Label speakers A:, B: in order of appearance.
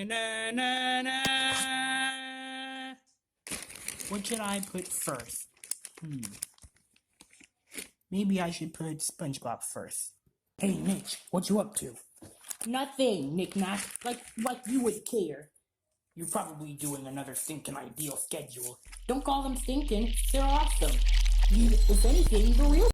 A: na, na, na. What should I put first? Maybe I should put SpongeBob first. Hey, Mitch, what you up to? Nothing, Knick-Knack. Like you would care. You're probably doing another Thinkin' Ideal schedule. Don't call them thinking. They're awesome. If anything, the real